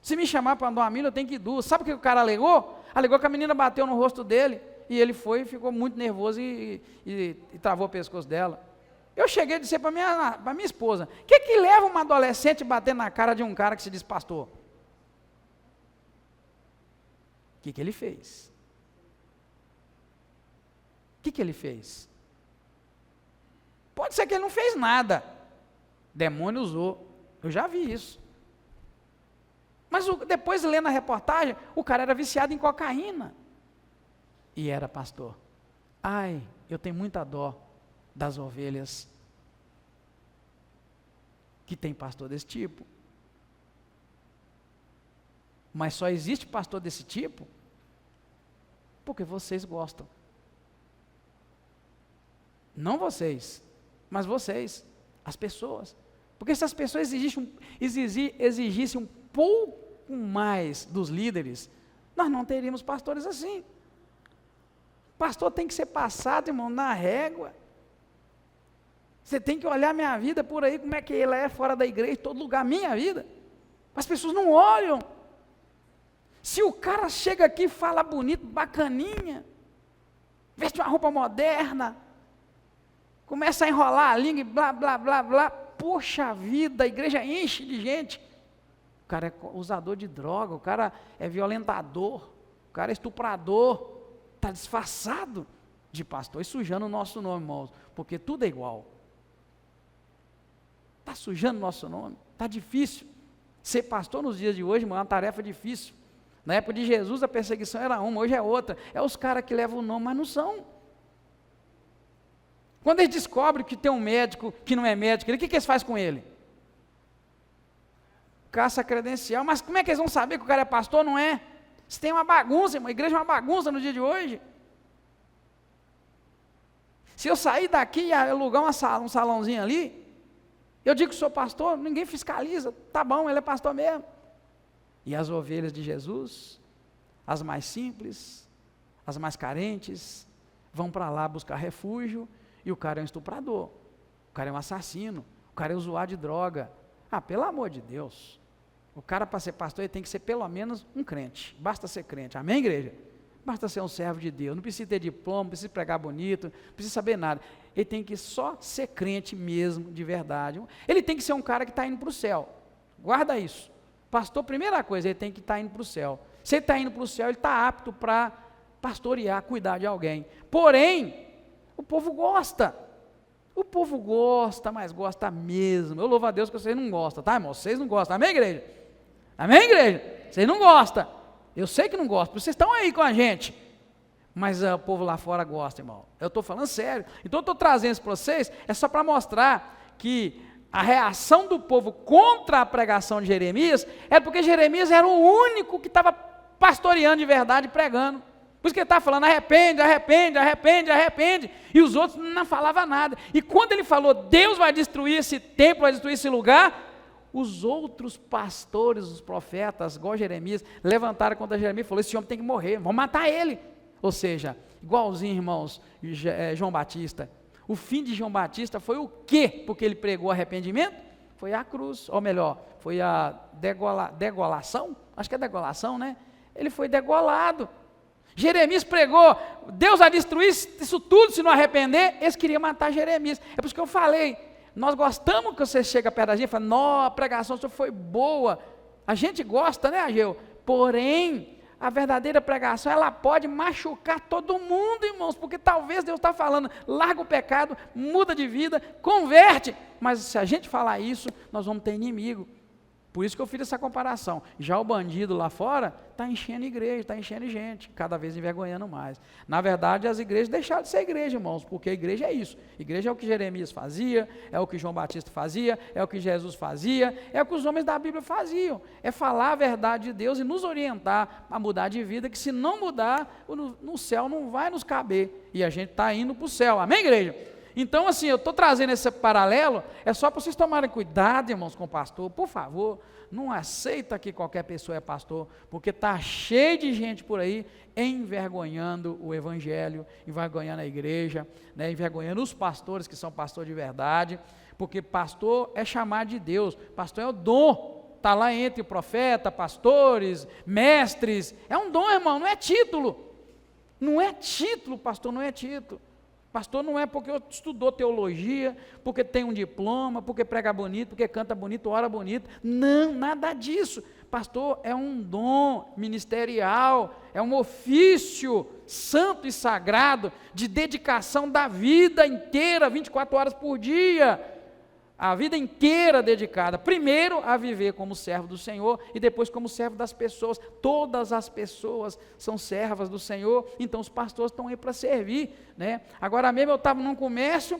Se me chamar para andar uma milha, eu tenho que ir duas. Sabe o que o cara alegou? Alegou que a menina bateu no rosto dele, e ele foi e ficou muito nervoso e travou o pescoço dela. Eu cheguei a dizer para minha esposa, o que leva uma adolescente a bater na cara de um cara que se diz pastor? O que ele fez? O que ele fez? Pode ser que ele não fez nada. Demônio usou. Eu já vi isso. Mas depois, lendo a reportagem, o cara era viciado em cocaína. E era pastor. Ai, eu tenho muita dó das ovelhas que tem pastor desse tipo. Mas só existe pastor desse tipo porque vocês gostam. Não vocês, mas vocês, as pessoas. Porque se as pessoas exigissem um com mais dos líderes, nós não teríamos pastores assim. Pastor tem que ser passado, irmão, na régua. Você tem que olhar minha vida por aí, como é que ela é fora da igreja, em todo lugar, minha vida. As pessoas não olham. Se o cara chega aqui e fala bonito, bacaninha, veste uma roupa moderna, começa a enrolar a língua e blá, blá, blá, blá, poxa vida, a igreja enche de gente. O cara é usador de droga, o cara é violentador, o cara é estuprador, está disfarçado de pastor e sujando o nosso nome, irmãos, porque tudo é igual. Está sujando o nosso nome, está difícil. Ser pastor nos dias de hoje, irmão, é uma tarefa difícil. Na época de Jesus a perseguição era uma, hoje é outra. É os caras que levam o nome, mas não são. Quando eles descobrem que tem um médico que não é médico, o que eles fazem com ele? Caça credencial. Mas como é que eles vão saber que o cara é pastor? Não é? Se tem uma bagunça, irmão, a igreja é uma bagunça no dia de hoje. Se eu sair daqui e alugar um salãozinho ali, eu digo que sou pastor, ninguém fiscaliza, tá bom, ele é pastor mesmo. E as ovelhas de Jesus, as mais simples, as mais carentes, vão para lá buscar refúgio, e o cara é um estuprador, o cara é um assassino, o cara é usuário de droga. Ah, pelo amor de Deus, o cara para ser pastor ele tem que ser pelo menos um crente, basta ser crente, amém, igreja? Basta ser um servo de Deus, não precisa ter diploma, não precisa pregar bonito, não precisa saber nada. Ele tem que só ser crente mesmo, de verdade. Ele tem que ser um cara que está indo para o céu. Guarda isso. Pastor, primeira coisa, ele tem que estar indo para o céu. Se ele está indo para o céu, ele está apto para pastorear, cuidar de alguém. Porém, o povo gosta. O povo gosta, mas gosta mesmo. Eu louvo a Deus que vocês não gostam, tá, irmão? Vocês não gostam. Amém, igreja? Amém, igreja? Vocês não gostam. Eu sei que não gostam, vocês estão aí com a gente. Mas o povo lá fora gosta, irmão. Eu estou falando sério. Então eu estou trazendo isso para vocês, é só para mostrar que a reação do povo contra a pregação de Jeremias é porque Jeremias era o único que estava pastoreando de verdade, pregando. Por isso que ele estava falando, arrepende, arrepende, arrepende, arrepende. E os outros não falavam nada. E quando ele falou, Deus vai destruir esse templo, vai destruir esse lugar, os outros pastores, os profetas, igual Jeremias, levantaram contra Jeremias e falaram, esse homem tem que morrer, vamos matar ele. Ou seja, igualzinho, irmãos, João Batista. O fim de João Batista foi o quê? Porque ele pregou arrependimento? Foi a cruz, ou melhor, foi a degolação, acho que é degolação, né? Ele foi degolado. Jeremias pregou, Deus vai destruir isso tudo se não arrepender. Eles queriam matar Jeremias. É por isso que eu falei, nós gostamos que você chega perto da gente e fala, nossa, a pregação sua foi boa. A gente gosta, né, Ageu? Porém, a verdadeira pregação, ela pode machucar todo mundo, irmãos, porque talvez Deus está falando, larga o pecado, muda de vida, converte. Mas se a gente falar isso, nós vamos ter inimigo. Por isso que eu fiz essa comparação. Já o bandido lá fora está enchendo igreja, está enchendo gente, cada vez envergonhando mais. Na verdade, as igrejas deixaram de ser igreja, irmãos, porque a igreja é isso. Igreja é o que Jeremias fazia, é o que João Batista fazia, é o que Jesus fazia, é o que os homens da Bíblia faziam. É falar a verdade de Deus e nos orientar a mudar de vida, que se não mudar, no céu não vai nos caber. E a gente está indo para o céu. Amém, igreja? Então, assim, eu estou trazendo esse paralelo, é só para vocês tomarem cuidado, irmãos, com o pastor, por favor, não aceita que qualquer pessoa é pastor, porque está cheio de gente por aí envergonhando o evangelho, envergonhando a igreja, né, envergonhando os pastores que são pastores de verdade, porque pastor é chamado de Deus, pastor é o dom, está lá entre profeta, pastores, mestres, é um dom, irmão, não é título, pastor não é título. Pastor não é porque estudou teologia, porque tem um diploma, porque prega bonito, porque canta bonito, ora bonito. Não, nada disso. Pastor é um dom ministerial, é um ofício santo e sagrado de dedicação da vida inteira, 24 horas por dia. A vida inteira dedicada, primeiro a viver como servo do Senhor e depois como servo das pessoas. Todas as pessoas são servas do Senhor, então os pastores estão aí para servir, né? Agora mesmo eu estava num comércio,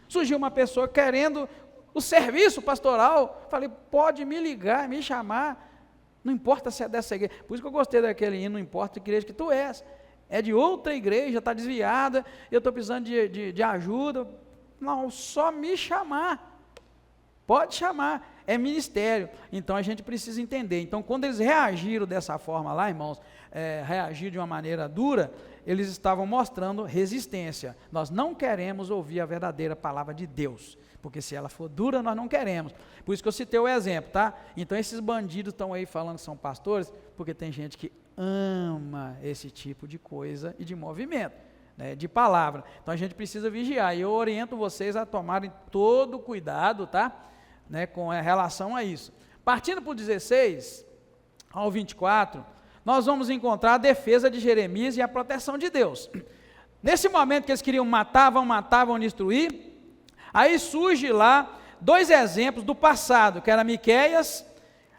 surgiu uma pessoa querendo o serviço pastoral, falei, pode me ligar, me chamar, não importa se é dessa igreja, por isso que eu gostei daquele hino, não importa que igreja que tu és, é de outra igreja, está desviada, eu estou precisando de ajuda, não, só me chamar. Pode chamar, é ministério. Então a gente precisa entender. Então quando eles reagiram dessa forma lá, irmãos, reagiram de uma maneira dura, eles estavam mostrando resistência. Nós não queremos ouvir a verdadeira palavra de Deus, porque se ela for dura, nós não queremos. Por isso que eu citei o exemplo, tá? Então esses bandidos estão aí falando que são pastores, porque tem gente que ama esse tipo de coisa e de movimento, né, de palavra. Então a gente precisa vigiar, e eu oriento vocês a tomarem todo cuidado, tá? Né, com relação a isso. Partindo para o 16 ao 24, nós vamos encontrar a defesa de Jeremias e a proteção de Deus. Nesse momento que eles queriam matar, vão destruir, aí surge lá 2 exemplos do passado, que era Miqueias,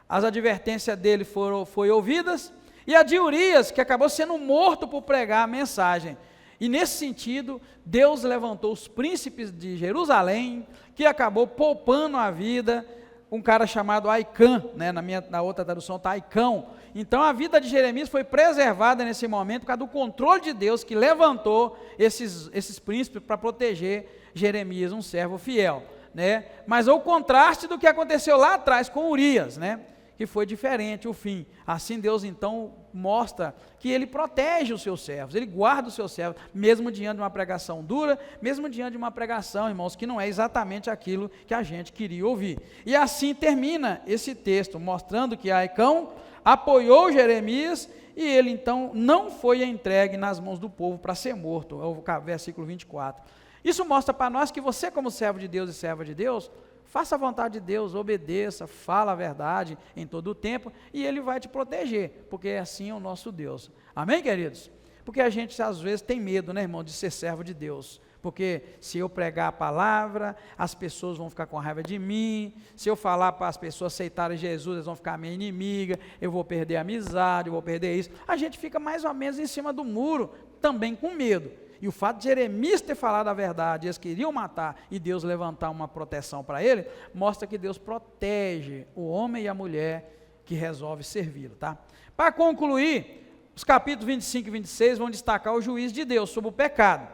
as advertências dele foram ouvidas, e a de Urias, que acabou sendo morto por pregar a mensagem. E nesse sentido, Deus levantou os príncipes de Jerusalém, que acabou poupando a vida, um cara chamado Aicã, né? Na outra tradução está Aicão. Então a vida de Jeremias foi preservada nesse momento por causa do controle de Deus, que levantou esses príncipes para proteger Jeremias, um servo fiel, né? Mas o contraste do que aconteceu lá atrás com Urias, né? Que foi diferente o fim. Assim Deus então mostra que Ele protege os seus servos, Ele guarda os seus servos, mesmo diante de uma pregação dura, mesmo diante de uma pregação, irmãos, que não é exatamente aquilo que a gente queria ouvir. E assim termina esse texto, mostrando que Aicão apoiou Jeremias, e ele então não foi entregue nas mãos do povo para ser morto, é o versículo 24. Isso mostra para nós que você, como servo de Deus e serva de Deus, faça a vontade de Deus, obedeça, fala a verdade em todo o tempo, e Ele vai te proteger, porque é assim o nosso Deus. Amém, queridos? Porque a gente às vezes tem medo, né, irmão, de ser servo de Deus, porque se eu pregar a palavra, as pessoas vão ficar com raiva de mim, se eu falar para as pessoas aceitarem Jesus, eles vão ficar minha inimiga, eu vou perder a amizade, eu vou perder isso. A gente fica mais ou menos em cima do muro, também com medo. E o fato de Jeremias ter falado a verdade, eles queriam matar, e Deus levantar uma proteção para ele, mostra que Deus protege o homem e a mulher que resolve servi-lo, tá? Para concluir, os capítulos 25 e 26 vão destacar o juízo de Deus sobre o pecado,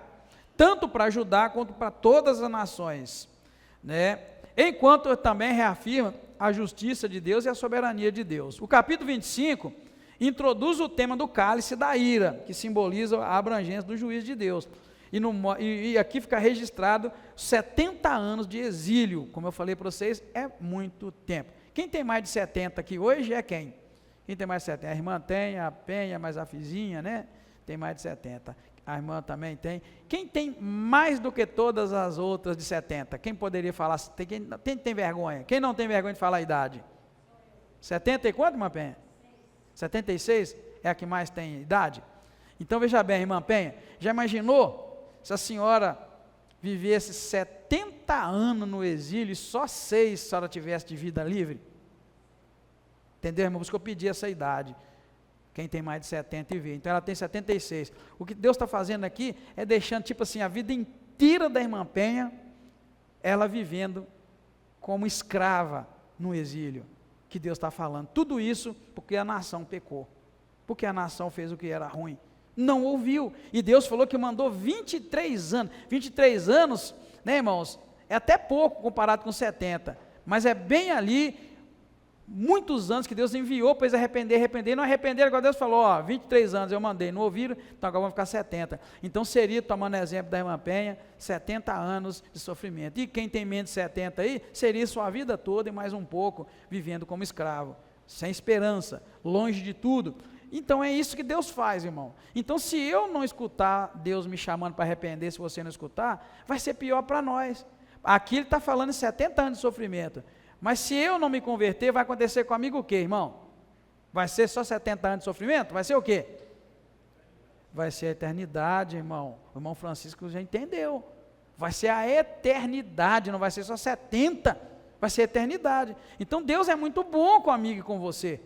tanto para Judá quanto para todas as nações, né? Enquanto também reafirma a justiça de Deus e a soberania de Deus. O capítulo 25 introduz o tema do cálice da ira, que simboliza a abrangência do juízo de Deus. E aqui fica registrado 70 anos de exílio. Como eu falei para vocês, é muito tempo. Quem tem mais de 70 aqui hoje é quem? Quem tem mais de 70? A irmã tem, a Penha, mais a Fizinha, né? Tem mais de 70. A irmã também tem. Quem tem mais do que todas as outras de 70? Quem poderia falar? Quem tem vergonha? Quem não tem vergonha de falar a idade? 70 e quanto, irmã Penha? 76 é a que mais tem idade? Então veja bem, irmã Penha, já imaginou se a senhora vivesse 70 anos no exílio e só 6 se a senhora tivesse de vida livre? Entendeu, irmão? Por isso que eu pedi essa idade, quem tem mais de 70 e vê. Então ela tem 76. O que Deus está fazendo aqui é deixando, tipo assim, a vida inteira da irmã Penha, ela vivendo como escrava no exílio. Que Deus está falando, tudo isso porque a nação pecou, porque a nação fez o que era ruim, não ouviu, e Deus falou que mandou 23 anos, né, irmãos, é até pouco comparado com 70, mas é bem ali, muitos anos que Deus enviou para eles arrepender, não arrependeram, agora Deus falou, 23 anos eu mandei, não ouviram, então agora vão ficar 70, então seria, tomando exemplo da irmã Penha, 70 anos de sofrimento, e quem tem menos de 70 aí, seria sua vida toda e mais um pouco, vivendo como escravo, sem esperança, longe de tudo. Então é isso que Deus faz, irmão. Então se eu não escutar Deus me chamando para arrepender, se você não escutar, vai ser pior para nós. Aqui ele está falando de 70 anos de sofrimento, mas se eu não me converter, vai acontecer comigo o quê, irmão? Vai ser só 70 anos de sofrimento? Vai ser o quê? Vai ser a eternidade, irmão. O irmão Francisco já entendeu. Vai ser a eternidade, não vai ser só 70, vai ser a eternidade. Então Deus é muito bom comigo e com você,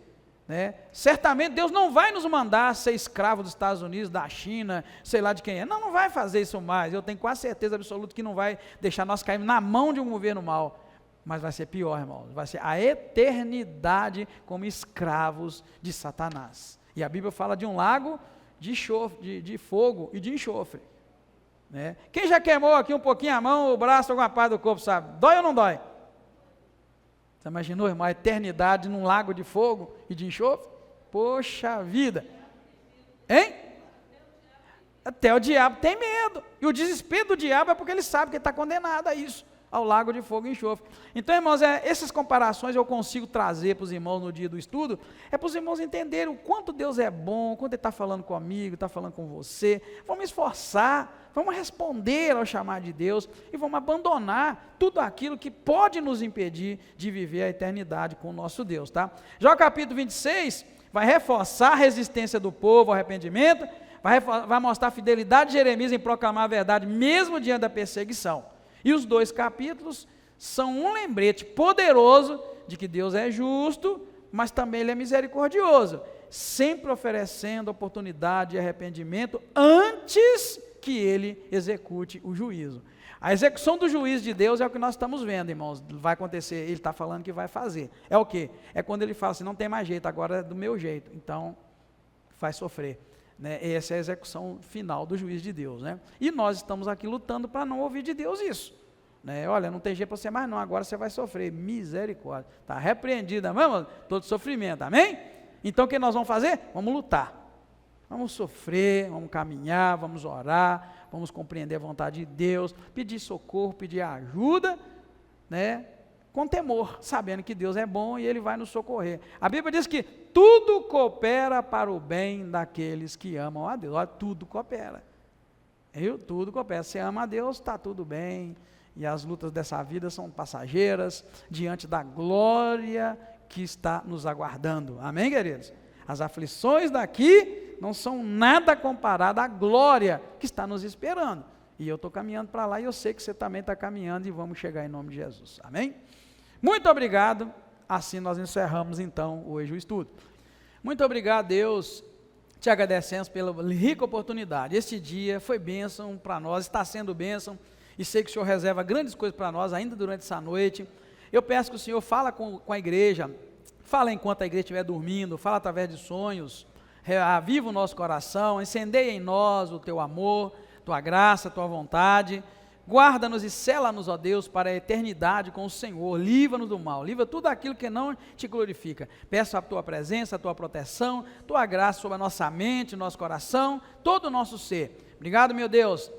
né? Certamente Deus não vai nos mandar ser escravo dos Estados Unidos, da China, sei lá de quem é. Não vai fazer isso mais. Eu tenho quase certeza absoluta que não vai deixar nós cairmos na mão de um governo mau. Mas vai ser pior, irmão, vai ser a eternidade como escravos de Satanás. E a Bíblia fala de um lago de fogo e de enxofre, né? Quem já queimou aqui um pouquinho a mão, o braço, alguma parte do corpo, sabe? Dói ou não dói? Você imaginou, irmão, a eternidade num lago de fogo e de enxofre? Poxa vida! Hein? Até o diabo tem medo. E o desespero do diabo é porque ele sabe que ele está condenado a isso, ao lago de fogo e enxofre. Então, irmãos, essas comparações eu consigo trazer para os irmãos no dia do estudo, é para os irmãos entenderem o quanto Deus é bom, quanto Ele está falando comigo, está falando com você. Vamos esforçar, vamos responder ao chamado de Deus e vamos abandonar tudo aquilo que pode nos impedir de viver a eternidade com o nosso Deus, tá? Já o capítulo 26 vai reforçar a resistência do povo ao arrependimento, vai mostrar a fidelidade de Jeremias em proclamar a verdade mesmo diante da perseguição. E os 2 capítulos são um lembrete poderoso de que Deus é justo, mas também Ele é misericordioso, sempre oferecendo oportunidade de arrependimento antes que Ele execute o juízo. A execução do juízo de Deus é o que nós estamos vendo, irmãos, vai acontecer, Ele está falando que vai fazer. É o quê? É quando Ele fala assim, não tem mais jeito, agora é do meu jeito, então faz sofrer. Né? Essa é a execução final do juízo de Deus, né? E nós estamos aqui lutando para não ouvir de Deus isso, né? Olha, não tem jeito para você mais não, agora você vai sofrer, misericórdia, está repreendida mesmo, todo sofrimento, amém? Então o que nós vamos fazer? Vamos lutar, vamos sofrer, vamos caminhar, vamos orar, vamos compreender a vontade de Deus, pedir socorro, pedir ajuda, né? Com temor, sabendo que Deus é bom e Ele vai nos socorrer. A Bíblia diz que tudo coopera para o bem daqueles que amam a Deus. Olha, tudo coopera. Tudo coopera. Se ama a Deus, está tudo bem. E as lutas dessa vida são passageiras, diante da glória que está nos aguardando. Amém, queridos? As aflições daqui não são nada comparado à glória que está nos esperando. E eu estou caminhando para lá e eu sei que você também está caminhando e vamos chegar em nome de Jesus. Amém? Muito obrigado. Assim nós encerramos então hoje o estudo. Muito obrigado, Deus. Te agradecemos pela rica oportunidade. Este dia foi bênção para nós, está sendo bênção. E sei que o Senhor reserva grandes coisas para nós ainda durante essa noite. Eu peço que o Senhor fala com a igreja. Fala enquanto a igreja estiver dormindo. Fala através de sonhos. Aviva o nosso coração. Incendeia em nós o teu amor, tua graça, tua vontade. Guarda-nos e sela-nos, ó Deus, para a eternidade com o Senhor. Livra-nos do mal, livra tudo aquilo que não te glorifica. Peço a tua presença, a tua proteção, tua graça sobre a nossa mente, nosso coração, todo o nosso ser. Obrigado, meu Deus.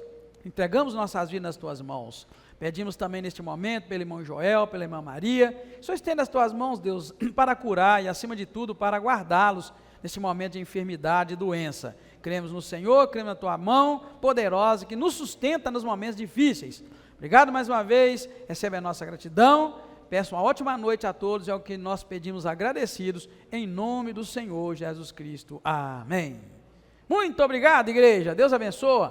Entregamos nossas vidas nas tuas mãos. Pedimos também neste momento pelo irmão Joel, pela irmã Maria. Só estenda as tuas mãos, Deus, para curar e, acima de tudo, para guardá-los nesse momento de enfermidade e doença. Cremos no Senhor, cremos na tua mão poderosa que nos sustenta nos momentos difíceis. Obrigado mais uma vez, recebe a nossa gratidão. Peço uma ótima noite a todos, é o que nós pedimos agradecidos, em nome do Senhor Jesus Cristo. Amém. Muito obrigado, igreja. Deus abençoe.